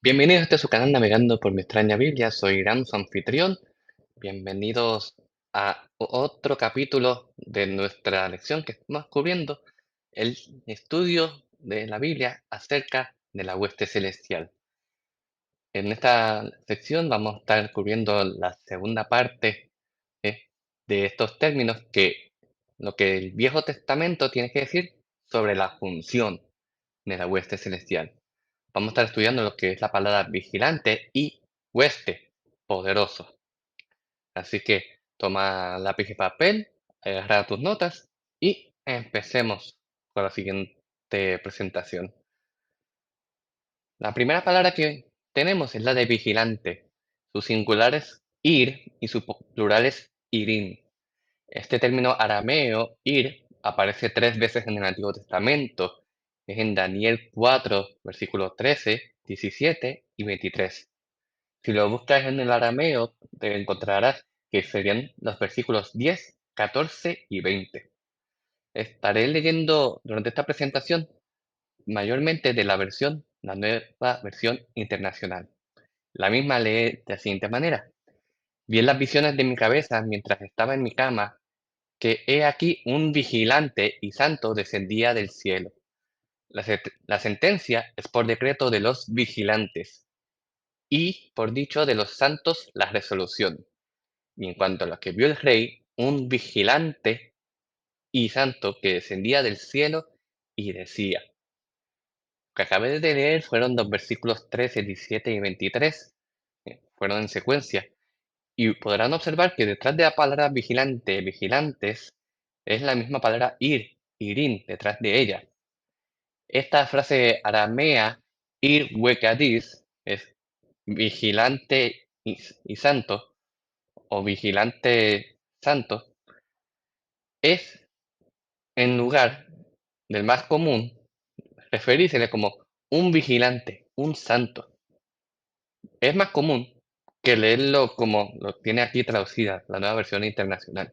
Bienvenidos a este su canal Navegando por mi extraña Biblia. Soy Irán, su anfitrión. Bienvenidos a otro capítulo de nuestra lección que estamos cubriendo, el estudio de la Biblia acerca de la hueste celestial. En esta sección vamos a estar cubriendo la segunda parte eh, de estos términos lo que el Viejo Testamento tiene que decir sobre la función de la hueste celestial. Vamos a estar estudiando lo que es la palabra vigilante y hueste, poderoso. Así que toma lápiz y papel, agarra tus notas y empecemos con la siguiente presentación. La primera palabra que tenemos es la de vigilante. Su singular es ir y su plural es irim. Este término arameo, ir, aparece tres veces en el Antiguo Testamento. Es en Daniel 4, versículos 13, 17 y 23. Si lo buscas en el arameo, te encontrarás que serían los versículos 10, 14 y 20. Estaré leyendo durante esta presentación mayormente de la nueva versión internacional. La misma lee de la siguiente manera. Vi en las visiones de mi cabeza mientras estaba en mi cama que he aquí un vigilante y santo descendía del cielo. La sentencia es por decreto de los vigilantes y por dicho de los santos la resolución. Y en cuanto a lo que vio el rey, un vigilante y santo que descendía del cielo y decía. Lo que acabé de leer fueron los versículos 13, 17 y 23. Fueron en secuencia. Y podrán observar que detrás de la palabra vigilante, vigilantes, es la misma palabra ir, irín, detrás de ella. Esta frase aramea, ir wekadis, es vigilante y santo, o vigilante santo, es en lugar del más común, referírsele como un vigilante, un santo. Es más común que leerlo como lo tiene aquí traducida la nueva versión internacional.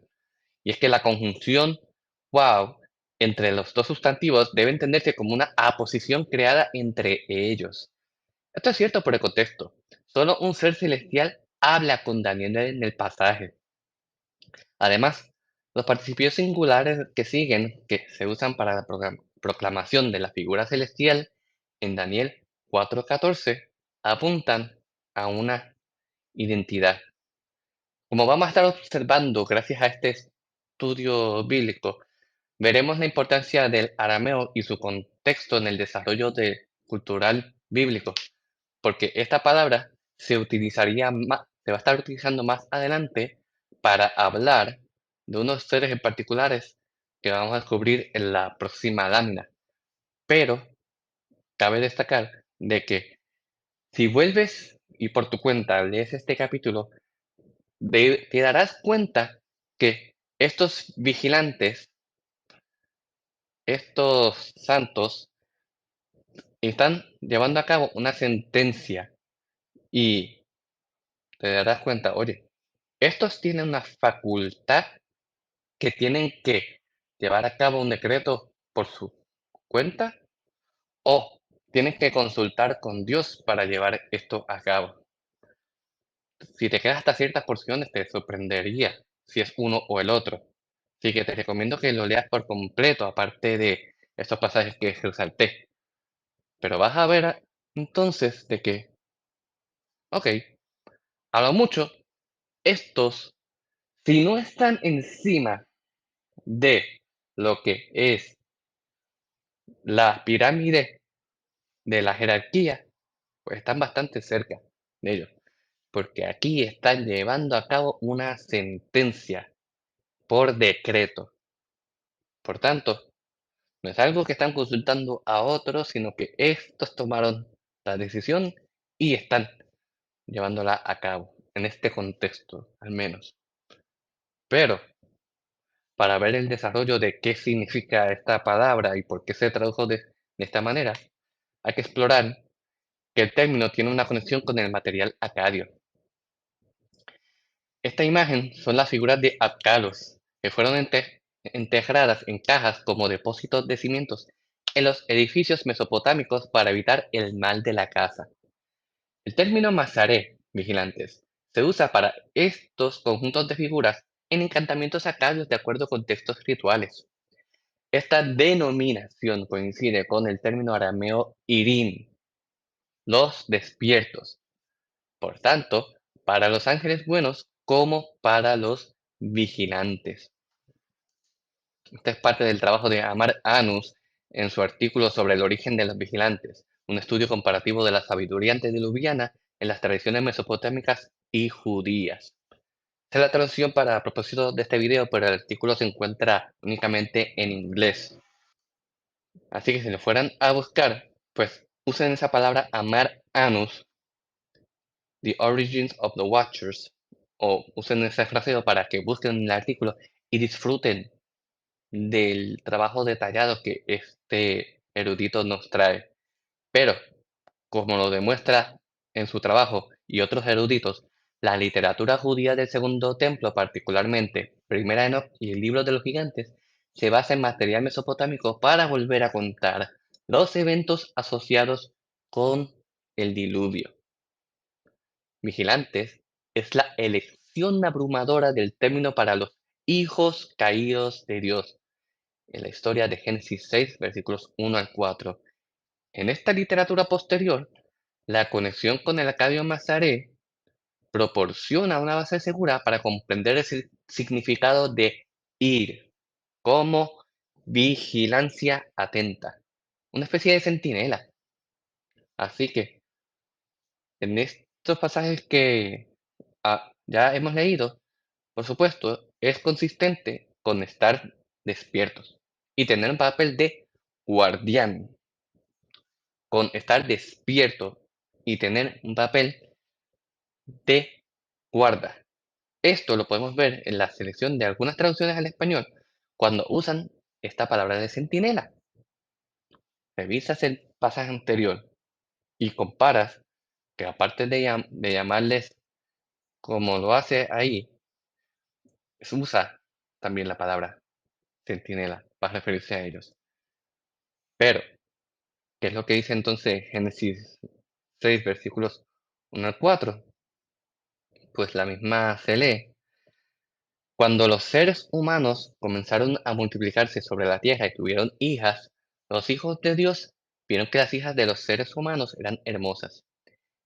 Y es que la conjunción wow entre los dos sustantivos debe entenderse como una aposición creada entre ellos. Esto es cierto por el contexto. Solo un ser celestial habla con Daniel en el pasaje. Además, los participios singulares que siguen, que se usan para la proclamación de la figura celestial en Daniel 4:14, apuntan a una identidad. Como vamos a estar observando gracias a este estudio bíblico, veremos la importancia del arameo y su contexto en el desarrollo cultural bíblico, porque esta palabra se va a estar utilizando más adelante para hablar de unos seres en particulares que vamos a descubrir en la próxima lámina. Pero cabe destacar de que si vuelves y por tu cuenta lees este capítulo, te darás cuenta que estos vigilantes, estos santos, están llevando a cabo una sentencia y te darás cuenta, oye, estos tienen una facultad que tienen que llevar a cabo un decreto por su cuenta o tienen que consultar con Dios para llevar esto a cabo. Si te quedas hasta ciertas porciones, te sorprendería si es uno o el otro. Así que te recomiendo que lo leas por completo, aparte de estos pasajes que resalté. Pero vas a ver entonces de que, ok, a lo mucho, estos, si no están encima de lo que es la pirámide de la jerarquía, pues están bastante cerca de ellos. Porque aquí están llevando a cabo una sentencia por decreto. Por tanto, no es algo que están consultando a otros, sino que estos tomaron la decisión y están llevándola a cabo, en este contexto al menos. Pero para ver el desarrollo de qué significa esta palabra y por qué se tradujo de esta manera, hay que explorar que el término tiene una conexión con el material acadio. Esta imagen son las figuras de Apgalos, que fueron enterradas en cajas como depósitos de cimientos en los edificios mesopotámicos para evitar el mal de la casa. El término Mazaré, vigilantes, se usa para estos conjuntos de figuras en encantamientos sacrados de acuerdo con textos rituales. Esta denominación coincide con el término arameo Irín, los despiertos, por tanto, para los ángeles buenos como para los vigilantes. Esta es parte del trabajo de Amar Anus en su artículo sobre el origen de los vigilantes, un estudio comparativo de la sabiduría antediluviana en las tradiciones mesopotámicas y judías. Esta es la traducción para propósito de este video, pero el artículo se encuentra únicamente en inglés. Así que si lo fueran a buscar, pues usen esa palabra Amar Anus, The Origins of the Watchers, o usen ese fraseo para que busquen el artículo y disfruten del trabajo detallado que este erudito nos trae. Pero, como lo demuestra en su trabajo y otros eruditos, la literatura judía del Segundo Templo, particularmente Primera Enoch y el Libro de los Gigantes, se basa en material mesopotámico para volver a contar los eventos asociados con el diluvio. Vigilantes es la elección abrumadora del término para los hijos caídos de Dios en la historia de Génesis 6, versículos 1 al 4. En esta literatura posterior, la conexión con el Acadio Mazaré proporciona una base segura para comprender el significado de ir como vigilancia atenta, una especie de centinela. Así que en estos pasajes que ya hemos leído, por supuesto, es consistente con estar despiertos y tener un papel de guardián, con estar despierto y tener un papel de guarda. Esto lo podemos ver en la selección de algunas traducciones al español cuando usan esta palabra de centinela. Revisas el pasaje anterior y comparas que aparte de llamarles como lo hace ahí, se usa también la palabra centinela para referirse a ellos. Pero, ¿qué es lo que dice entonces Génesis 6, versículos 1 al 4? Pues la misma se lee. Cuando los seres humanos comenzaron a multiplicarse sobre la tierra y tuvieron hijas, los hijos de Dios vieron que las hijas de los seres humanos eran hermosas.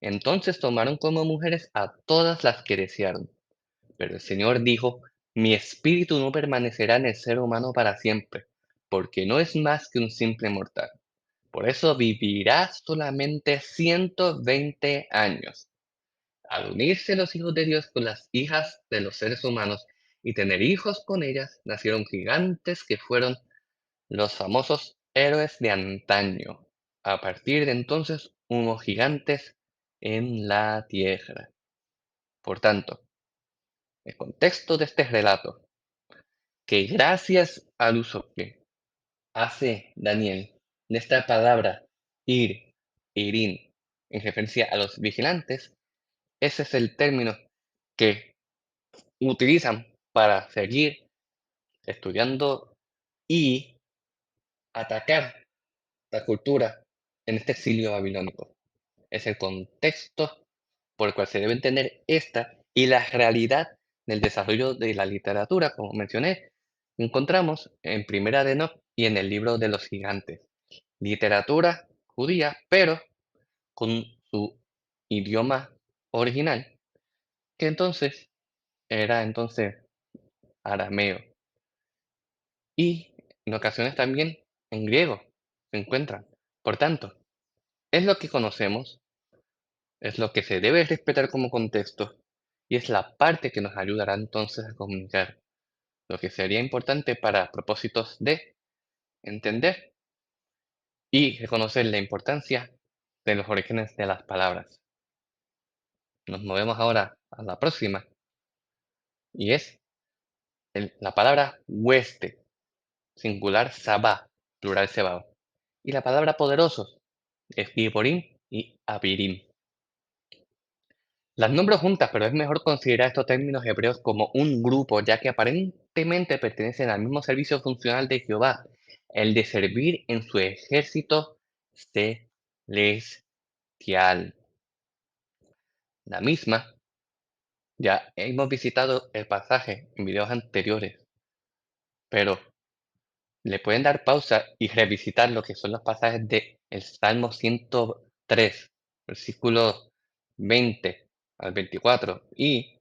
Entonces tomaron como mujeres a todas las que desearon. Pero el Señor dijo, mi espíritu no permanecerá en el ser humano para siempre, porque no es más que un simple mortal. Por eso vivirá solamente 120 años. Al unirse los hijos de Dios con las hijas de los seres humanos y tener hijos con ellas, nacieron gigantes que fueron los famosos héroes de antaño. A partir de entonces hubo gigantes en la tierra. Por tanto, el contexto de este relato, que gracias al uso que hace Daniel de esta palabra ir, irín, en referencia a los vigilantes, ese es el término que utilizan para seguir estudiando y atacar la cultura en este exilio babilónico. Es el contexto por el cual se debe entender esta y la realidad del desarrollo de la literatura, como mencioné, encontramos en Primera de Enoch y en el libro de los gigantes. Literatura judía, pero con su idioma original, que entonces era entonces arameo. Y en ocasiones también en griego se encuentran. Por tanto, es lo que conocemos, es lo que se debe respetar como contexto y es la parte que nos ayudará entonces a comunicar, lo que sería importante para propósitos de entender y reconocer la importancia de los orígenes de las palabras. Nos movemos ahora a la próxima y es la palabra hueste, singular sabá, plural sebao, y la palabra poderosos es Giborim y Abirim. Las nombro juntas, pero es mejor considerar estos términos hebreos como un grupo, ya que aparentemente pertenecen al mismo servicio funcional de Jehová, el de servir en su ejército celestial. La misma, ya hemos visitado el pasaje en videos anteriores, pero le pueden dar pausa y revisitar lo que son los pasajes de el Salmo 103, versículos 20 al 24, y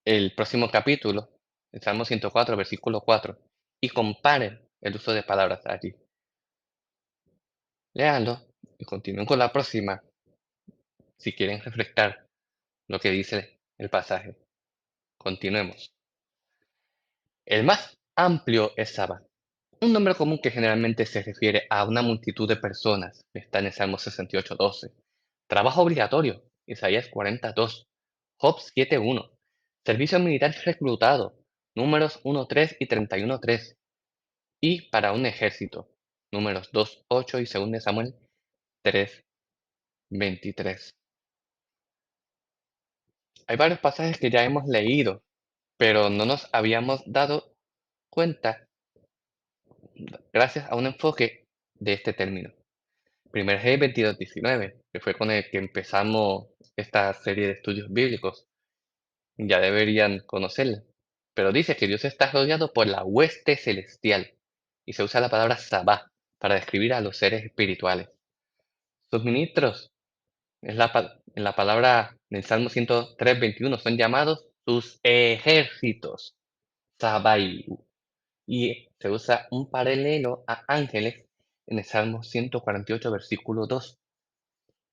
el próximo capítulo, el Salmo 104, versículo 4, y comparen el uso de palabras allí. Léanlo y continúen con la próxima si quieren refrescar lo que dice el pasaje. Continuemos. El más amplio es Saba, un nombre común que generalmente se refiere a una multitud de personas. Está en el Salmo 68:12. Trabajo obligatorio, Isaías 42. Job 7:1. Servicio militar reclutado, Números 1:3 y 31:3. Y para un ejército, Números 2:8 y 2 Samuel 3:23. Hay varios pasajes que ya hemos leído, pero no nos habíamos dado cuenta gracias a un enfoque de este término. Primer Reyes 22:19, que fue con el que empezamos esta serie de estudios bíblicos. Ya deberían conocerla. Pero dice que Dios está rodeado por la hueste celestial y se usa la palabra Sabá para describir a los seres espirituales. Sus ministros, en la palabra del Salmo 103:21, son llamados sus ejércitos, Sabaiu. Y se usa un paralelo a ángeles en el Salmo 148, versículo 2.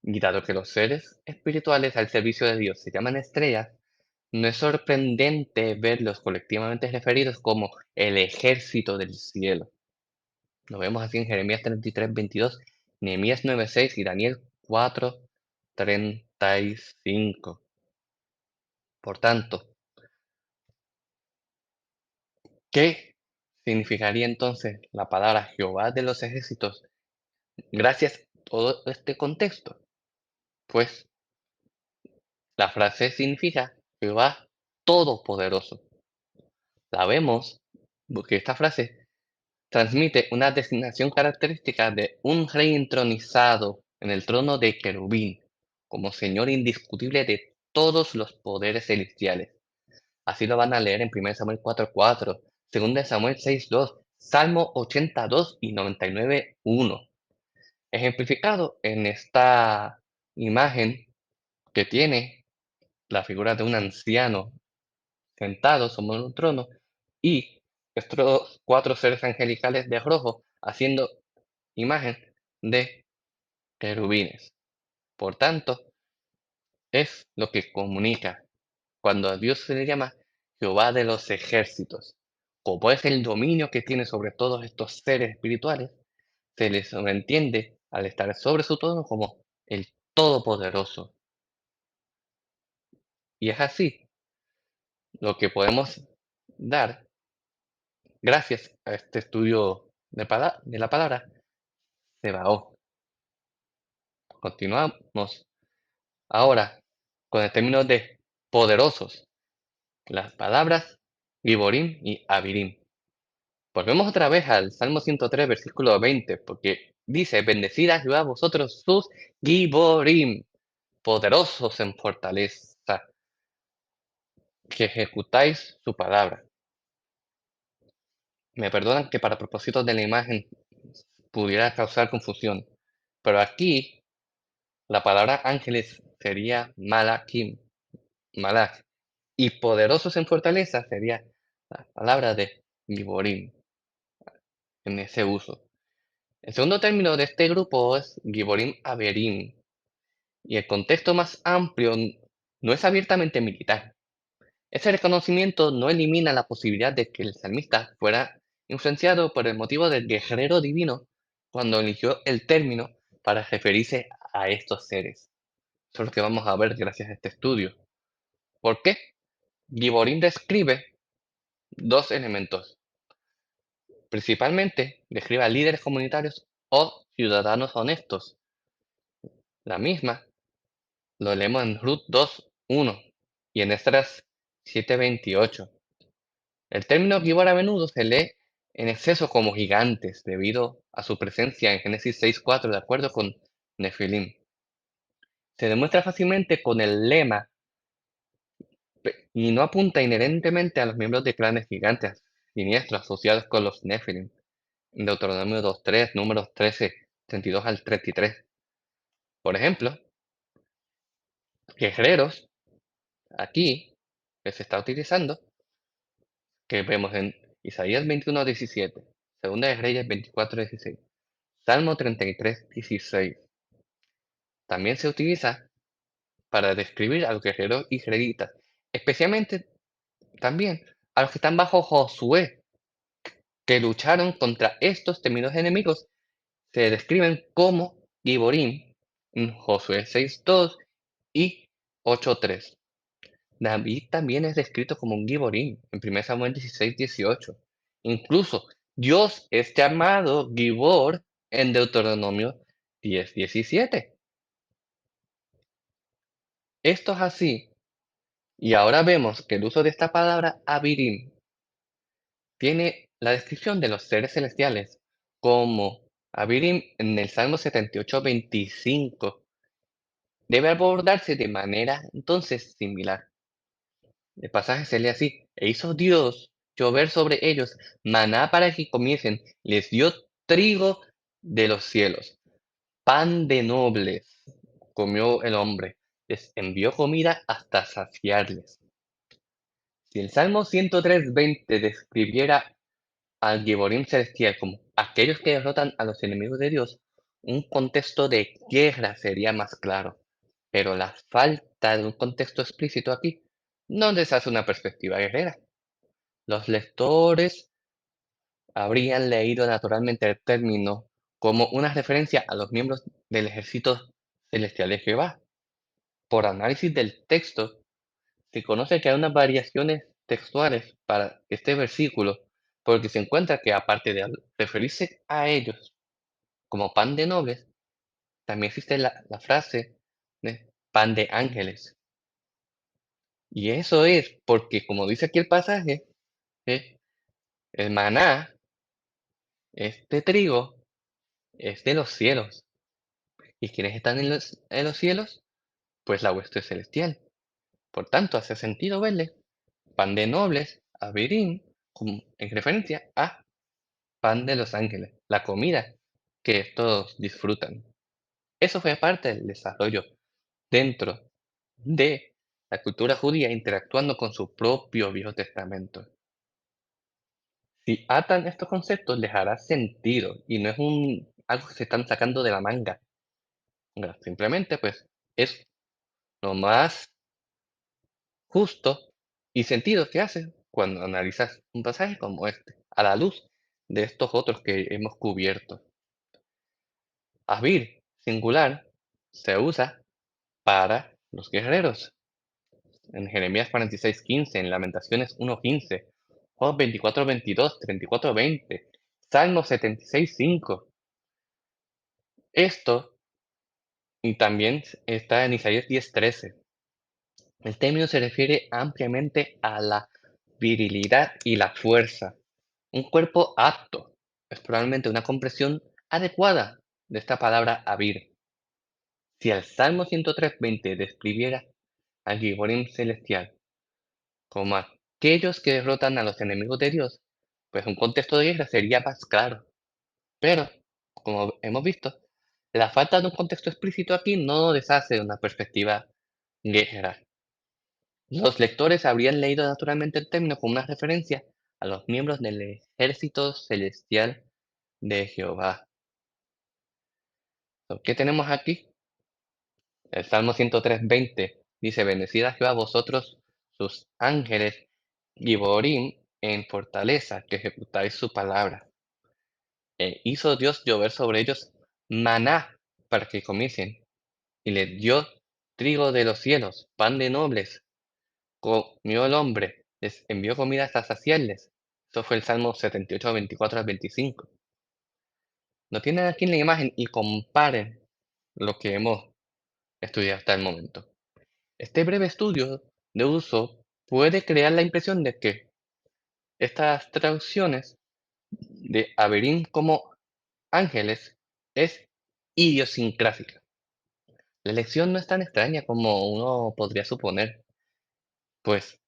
Y dado que los seres espirituales al servicio de Dios se llaman estrellas, no es sorprendente verlos colectivamente referidos como el ejército del cielo. Lo vemos así en Jeremías 33:22, Nehemías 9:6 y Daniel 4:35. Por tanto, ¿qué significaría entonces la palabra Jehová de los ejércitos gracias a todo este contexto? Pues la frase significa Jehová Todopoderoso. Sabemos porque esta frase transmite una designación característica de un rey entronizado en el trono de querubín, como Señor indiscutible de todos los poderes celestiales. Así lo van a leer en 1 Samuel 4:4, 2 Samuel 6:2, Salmo 82 y 99:1. Ejemplificado en esta imagen que tiene la figura de un anciano sentado sobre un trono y estos cuatro seres angelicales de rojo haciendo imagen de querubines. Por tanto, es lo que comunica cuando a Dios se le llama Jehová de los ejércitos. Como es el dominio que tiene sobre todos estos seres espirituales, se les sobreentiende al estar sobre su trono como el Todopoderoso. Y es así lo que podemos dar gracias a este estudio de la palabra Sebaot. Continuamos ahora con el término de poderosos, las palabras Giborim y Abirim. Volvemos otra vez al Salmo 103, versículo 20, porque dice, bendecid a Jehová vosotros sus Giborim, poderosos en fortaleza, que ejecutáis su palabra. Me perdonan que para propósitos de la imagen pudiera causar confusión, pero aquí la palabra ángeles sería Malakim, Malak, y poderosos en fortaleza sería la palabra de Giborim en ese uso. El segundo término de este grupo es Giborim Averim, y el contexto más amplio no es abiertamente militar. Ese reconocimiento no elimina la posibilidad de que el salmista fuera influenciado por el motivo del guerrero divino cuando eligió el término para referirse a estos seres. Eso es lo que vamos a ver gracias a este estudio. ¿Por qué? Giborim describe dos elementos. Principalmente, describe a líderes comunitarios o ciudadanos honestos. La misma lo leemos en Ruth 2:1 y en Esdras 7:28. El término Gibor a menudo se lee en exceso como gigantes debido a su presencia en Génesis 6:4 de acuerdo con Nefilim. Se demuestra fácilmente con el lema y no apunta inherentemente a los miembros de clanes gigantes siniestros asociados con los Nephilim. En Deuteronomio 2.3, números 13, 32 al 33. Por ejemplo, guerreros, aquí, que se está utilizando, que vemos en Isaías 21.17, Segunda de Reyes 24.16, Salmo 33.16. También se utiliza para describir a los guerreros israelitas, especialmente también a los que están bajo Josué, que lucharon contra estos temidos enemigos. Se describen como Giborim en Josué 6.2 y 8.3. David también es descrito como un Giborim en 1 Samuel 16.18. Incluso Dios es llamado Gibor en Deuteronomio 10.17. Esto es así, y ahora vemos que el uso de esta palabra Abirim tiene la descripción de los seres celestiales como Abirim en el Salmo 78.25. Debe abordarse de manera entonces similar. El pasaje se lee así: "E hizo Dios llover sobre ellos maná para que comiesen, les dio trigo de los cielos, pan de nobles comió el hombre, les envió comida hasta saciarles". Si el Salmo 103.20 describiera al Giborim celestial como aquellos que derrotan a los enemigos de Dios, un contexto de guerra sería más claro. Pero la falta de un contexto explícito aquí no les hace una perspectiva guerrera. Los lectores habrían leído naturalmente el término como una referencia a los miembros del ejército celestial de Jehová. Por análisis del texto, se conoce que hay unas variaciones textuales para este versículo, porque se encuentra que aparte de referirse a ellos como pan de nobles, también existe la frase de pan de ángeles. Y eso es porque, como dice aquí el pasaje, eh, el maná, este trigo, es de los cielos. ¿Y quienes están en los cielos? Pues la hueste celestial. Por tanto, hace sentido verle pan de nobles, abirín, en referencia a pan de los ángeles, la comida que todos disfrutan. Eso fue parte del desarrollo dentro de la cultura judía interactuando con su propio Viejo Testamento. Si atan estos conceptos, les hará sentido y no es algo que se están sacando de la manga. No, simplemente, pues, es lo más justo y sentido que hace cuando analizas un pasaje como este, a la luz de estos otros que hemos cubierto. Abir, singular, se usa para los guerreros. En Jeremías 46.15, en Lamentaciones 1.15, Job 24.22, 34.20, Salmo 76.5. Esto, y también está en Isaías 10.13. El término se refiere ampliamente a la virilidad y la fuerza. Un cuerpo apto es probablemente una compresión adecuada de esta palabra abir. Si el Salmo 103.20 describiera al Giborim celestial como aquellos que derrotan a los enemigos de Dios, pues un contexto de guerra sería más claro. Pero, como hemos visto, la falta de un contexto explícito aquí no deshace una perspectiva guerrera. Los lectores habrían leído naturalmente el término como una referencia a los miembros del ejército celestial de Jehová. ¿Qué tenemos aquí? El Salmo 103.20 dice: "Bendecid a Jehová vosotros, sus ángeles, Giborim, en fortaleza, que ejecutáis su palabra. Hizo Dios llover sobre ellos maná para que comiesen, y les dio trigo de los cielos, pan de nobles. Comió el hombre, les envió comida hasta saciarles". Eso fue el Salmo 78, 24 al 25. No tienen aquí en la imagen y comparen lo que hemos estudiado hasta el momento. Este breve estudio de uso puede crear la impresión de que estas traducciones de Averím como ángeles es idiosincrática. La elección no es tan extraña como uno podría suponer, pues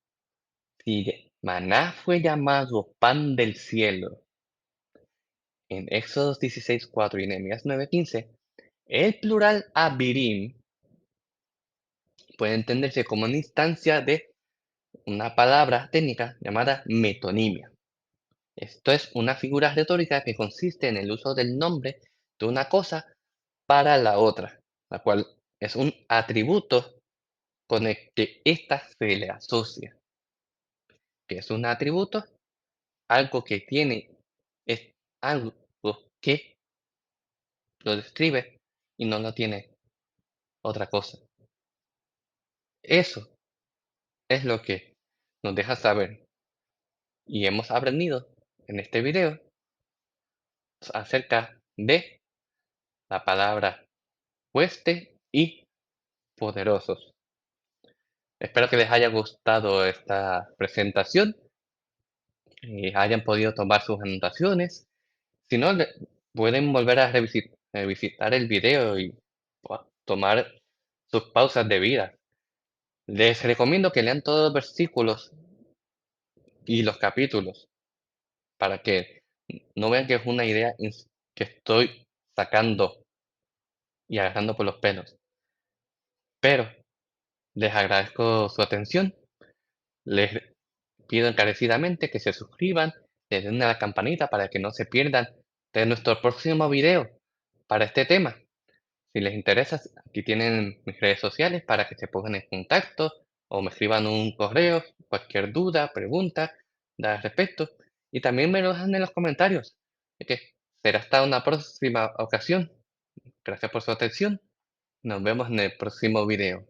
si maná fue llamado pan del cielo en Éxodo 16:4 y Nehemías 9:15, el plural abirim puede entenderse como una instancia de una palabra técnica llamada metonimia. Esto es una figura retórica que consiste en el uso del nombre de una cosa para la otra, la cual es un atributo con el que ésta se le asocia. Que es un atributo? Algo que tiene, es algo que lo describe y no lo tiene otra cosa. Eso es lo que nos deja saber y hemos aprendido en este video acerca de la palabra hueste y poderosos. Espero que les haya gustado esta presentación y hayan podido tomar sus anotaciones. Si no, pueden volver a revisitar el video y tomar sus pausas de vida. Les recomiendo que lean todos los versículos y los capítulos para que no vean que es una idea que estoy sacando y agarrando por los pelos. Pero les agradezco su atención. Les pido encarecidamente que se suscriban, le den a la campanita para que no se pierdan de nuestro próximo video para este tema. Si les interesa, aquí tienen mis redes sociales para que se pongan en contacto o me escriban un correo, cualquier duda, pregunta al respecto. Y también me lo dejan en los comentarios. Así que será hasta una próxima ocasión. Gracias por su atención. Nos vemos en el próximo video.